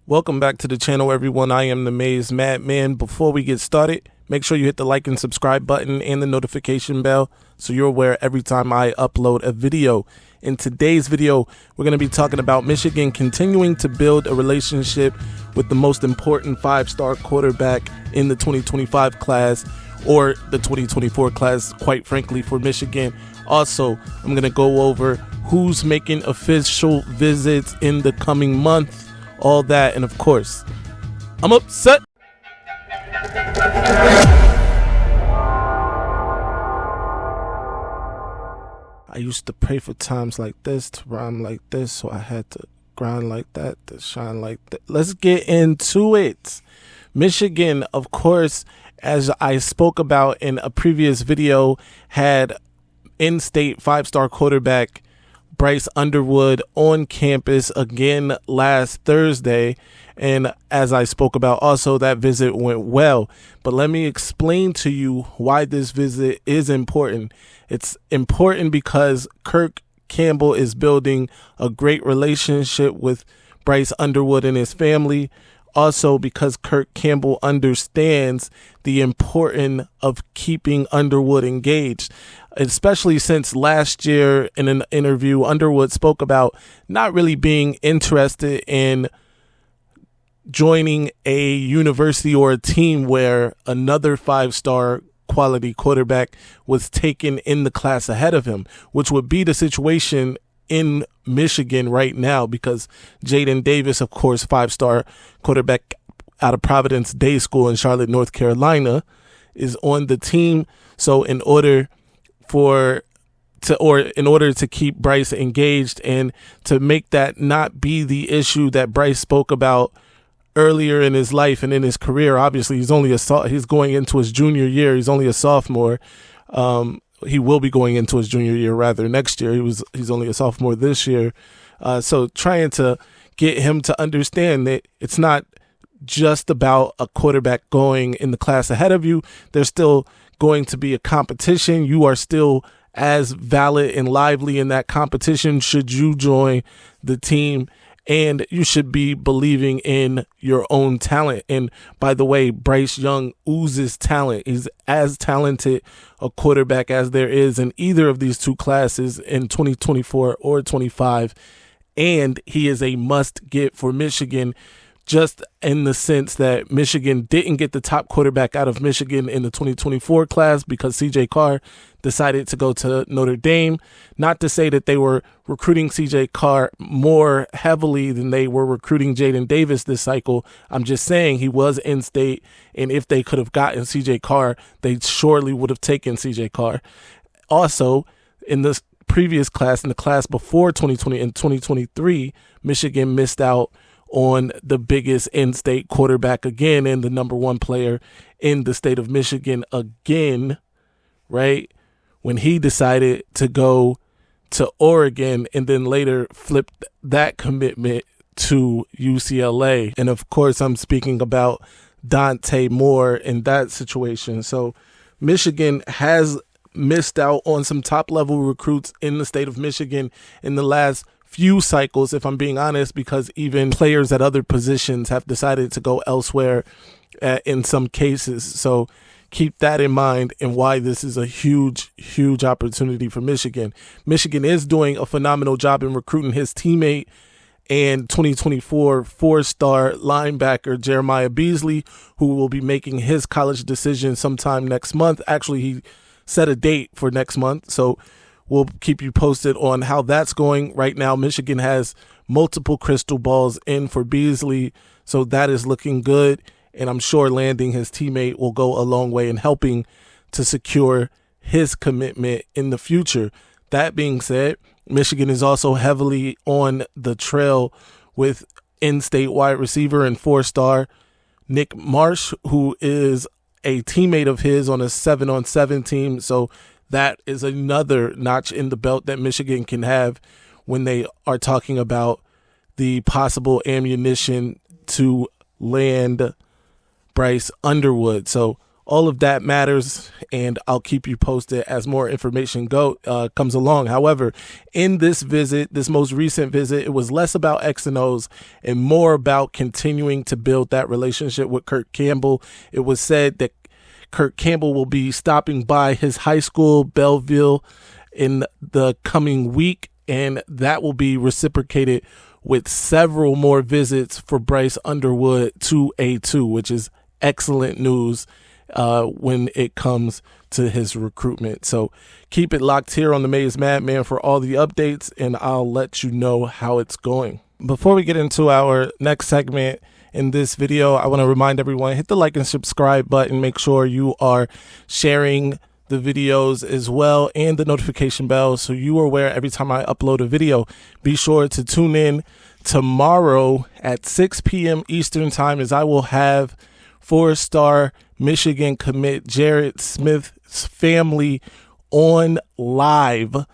Welcome back to the channel, everyone. I am the Maze Madman. Before we get started, make sure you hit the like and subscribe button and the notification bell so you're aware every time I upload a video. In today's video, we're going to be talking about Michigan continuing to build a relationship with the most important five-star quarterback in the 2025 class, or the 2024 class, quite frankly, for Michigan. Also, I'm going to go over who's making official visits in the coming month. All that, and of course, I'm upset. I used to pray for times like this, to rhyme like this, so I had to grind like that, to shine like that. Let's get into it. Michigan, of course, as I spoke about in a previous video, had in-state five-star quarterback Bryce Underwood on campus again last Thursday, and as I spoke about also, that visit went well. But let me explain to you why this visit is important. It's important because Kirk Campbell is building a great relationship with Bryce Underwood and his family. Also because Kirk Campbell understands the importance of keeping Underwood engaged, especially since last year in an interview, Underwood spoke about not really being interested in joining a university or a team where another five-star quality quarterback was taken in the class ahead of him, which would be the situation in Michigan right now, because Jaden Davis, of course, five-star quarterback out of Providence Day School in Charlotte, North Carolina, is on the team. So in order to keep Bryce engaged and to make that not be the issue that Bryce spoke about earlier in his life and in his career, obviously he's going into his junior year. He's only a sophomore. He will be going into his junior year rather next year. He's only a sophomore this year. So trying to get him to understand that it's not just about a quarterback going in the class ahead of you. There's still going to be a competition. You are still as valid and lively in that competition should you join the team. And you should be believing in your own talent. And by the way, Bryce Young oozes talent. He's as talented a quarterback as there is in either of these two classes in 2024 or 25. And he is a must get for Michigan, just in the sense that Michigan didn't get the top quarterback out of Michigan in the 2024 class because CJ Carr decided to go to Notre Dame. Not to say that they were recruiting CJ Carr more heavily than they were recruiting Jaden Davis this cycle. I'm just saying he was in state, and if they could have gotten CJ Carr, they surely would have taken CJ Carr. Also, in this previous class, in the class before 2020 and 2023, Michigan missed out on the biggest in-state quarterback again and the number one player in the state of Michigan again, right? When he decided to go to Oregon and then later flipped that commitment to UCLA. And of course, I'm speaking about Dante Moore in that situation. So Michigan has missed out on some top-level recruits in the state of Michigan in the last few cycles, if I'm being honest, because even players at other positions have decided to go elsewhere in some cases. So keep that in mind and why this is a huge, huge opportunity for Michigan. Michigan is doing a phenomenal job in recruiting his teammate and 2024 four-star linebacker Jeremiah Beasley, who will be making his college decision sometime next month. Actually, he set a date for next month, so we'll keep you posted on how that's going. Right now, Michigan has multiple crystal balls in for Beasley, so that is looking good. And I'm sure landing his teammate will go a long way in helping to secure his commitment in the future. That being said, Michigan is also heavily on the trail with in-state wide receiver and four-star Nick Marsh, who is a teammate of his on a 7-on-7 team. So that is another notch in the belt that Michigan can have when they are talking about the possible ammunition to land Bryce Underwood. So All of that matters, and I'll keep you posted as more information comes along. However, in this visit, this most recent visit, it was less about X and O's and more about continuing to build that relationship with Kirk Campbell. It was said that Kirk Campbell will be stopping by his high school, Belleville, in the coming week, and that will be reciprocated with several more visits for Bryce Underwood to A2, which is excellent news when it comes to his recruitment. So keep it locked here on the Maze Madman for all the updates, and I'll let you know how it's going. Before we get into our next segment in this video, I want to remind everyone, hit the like and subscribe button. Make sure you are sharing the videos as well and the notification bell so you are aware every time I upload a video. Be sure to tune in tomorrow at 6 p.m. Eastern time, as I will have 4-star Michigan commit Jarrett Smith's family on live,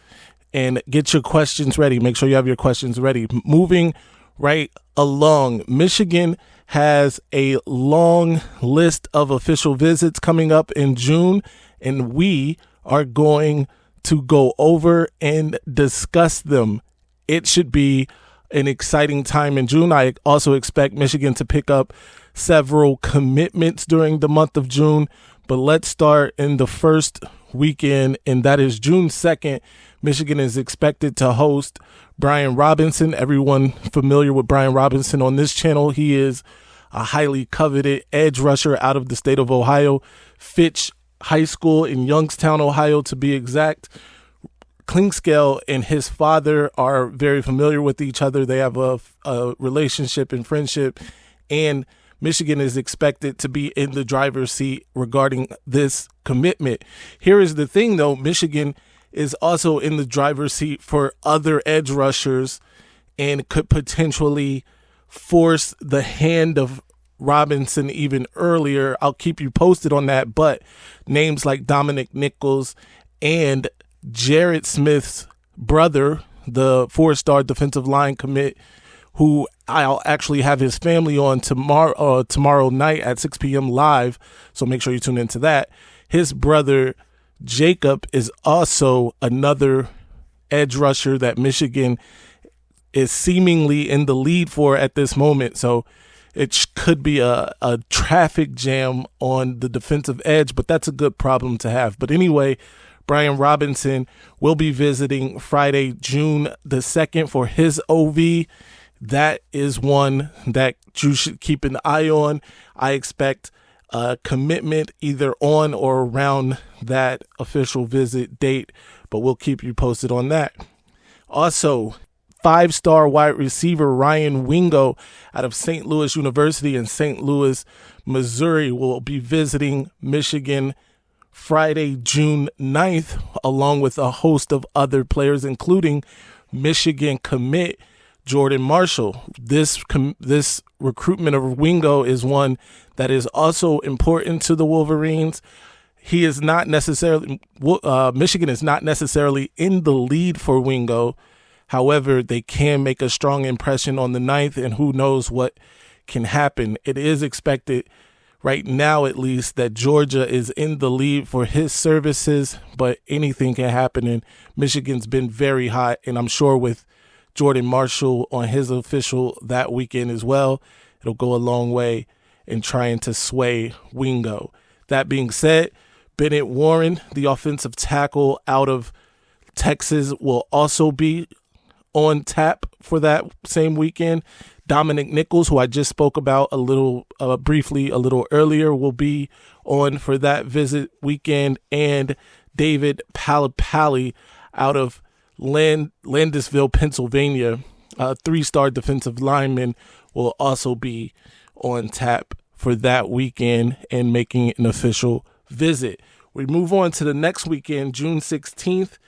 and get your questions ready. Make sure you have your questions ready. Moving right along, Michigan has a long list of official visits coming up in June, and we are going to go over and discuss them. It should be an exciting time in June. I also expect Michigan to pick up several commitments during the month of June, but let's start in the first weekend, and that is June 2nd. Michigan is expected to host Brian Robinson. Everyone familiar with Brian Robinson on this channel, he is a highly coveted edge rusher out of the state of Ohio, Fitch High School in Youngstown, Ohio, to be exact. Klingscale and his father are very familiar with each other. They have a relationship and friendship, and Michigan is expected to be in the driver's seat regarding this commitment. Here is the thing, though. Michigan is also in the driver's seat for other edge rushers and could potentially force the hand of Robinson even earlier. I'll keep you posted on that, but names like Dominic Nichols and Jarrett Smith's brother, the 4-star defensive line commit, who I'll actually have his family on tomorrow night at 6 p.m. live, so make sure you tune into that. His brother, Jacob, is also another edge rusher that Michigan is seemingly in the lead for at this moment, so it could be a traffic jam on the defensive edge, but that's a good problem to have. But anyway, Brian Robinson will be visiting Friday, June the 2nd for his OV. That is one that you should keep an eye on. I expect a commitment either on or around that official visit date, but we'll keep you posted on that. Also, 5-star wide receiver Ryan Wingo out of St. Louis University in St. Louis, Missouri, will be visiting Michigan Friday, June 9th, along with a host of other players, including Michigan commit Jordan Marshall. This recruitment of Wingo is one that is also important to the Wolverines. He is not necessarily, Michigan is not necessarily in the lead for Wingo. However, they can make a strong impression on the 9th, and who knows what can happen. It is expected right now, at least, that Georgia is in the lead for his services, but anything can happen, and Michigan's been very hot, and I'm sure with Jordan Marshall on his official that weekend as well, it'll go a long way in trying to sway Wingo. That being said, Bennett Warren, the offensive tackle out of Texas, will also be on tap for that same weekend. Dominic Nichols, who I just spoke about briefly a little earlier, will be on for that visit weekend, and David Palapali out of Landisville, Pennsylvania, a 3-star defensive lineman, will also be on tap for that weekend and making an official visit. We move on to the next weekend, June 16th.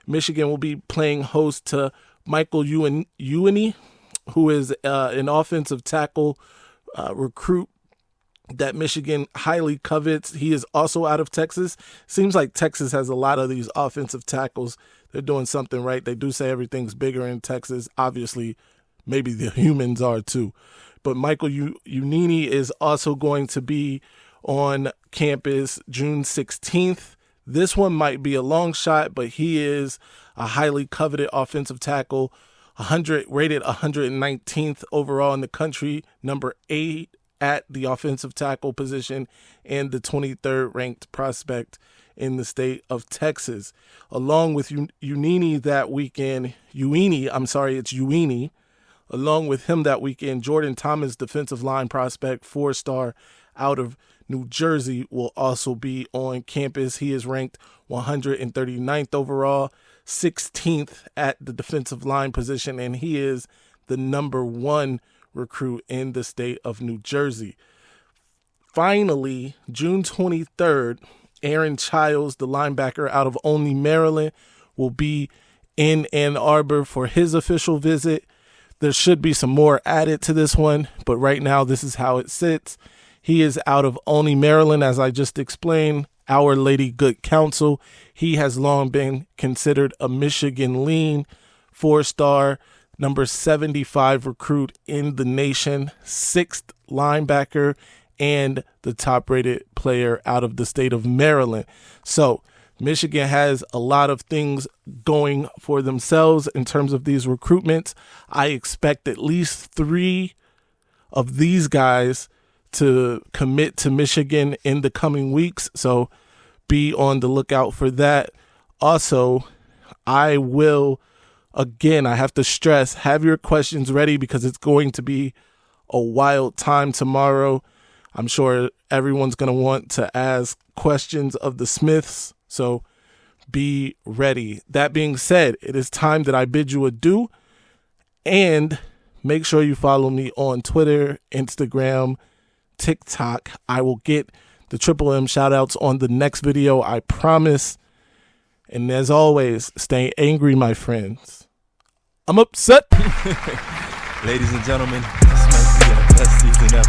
Michigan will be playing host to Michael Ewany, who is an offensive tackle recruit that Michigan highly covets. He is also out of Texas. Seems like Texas has a lot of these offensive tackles. They're doing something right. They do say everything's bigger in Texas. Obviously, maybe the humans are too. But Michael Ewany is also going to be on campus June 16th. This one might be a long shot, but he is a highly coveted offensive tackle, rated 119th overall in the country, number 8 at the offensive tackle position, and the 23rd ranked prospect in the state of Texas. Along with Uini that weekend, along with him that weekend, Jordan Thomas, defensive line prospect, 4-star out of New Jersey, will also be on campus. He is ranked 139th overall, 16th at the defensive line position, and he is the number 1 recruit in the state of New Jersey. Finally, June 23rd, Aaron Childs, the linebacker out of Olney, Maryland, will be in Ann Arbor for his official visit. There should be some more added to this one, but right now this is how it sits. He is out of Olney, Maryland, as I just explained. Our Lady Good Counsel. He has long been considered a Michigan lean, 4-star, number 75 recruit in the nation, 6th linebacker, and the top-rated player out of the state of Maryland. So Michigan has a lot of things going for themselves in terms of these recruitments. I expect at least 3 of these guys to commit to Michigan in the coming weeks, so be on the lookout for that. Also, I have to stress, have your questions ready because it's going to be a wild time tomorrow. I'm sure everyone's going to want to ask questions of the Smiths, so be ready. That being said, it is time that I bid you adieu, and make sure you follow me on Twitter, Instagram, TikTok. I will get the Triple M shout-outs on the next video, I promise. And as always, stay angry, my friends. I'm upset. Ladies and gentlemen, this might be our best season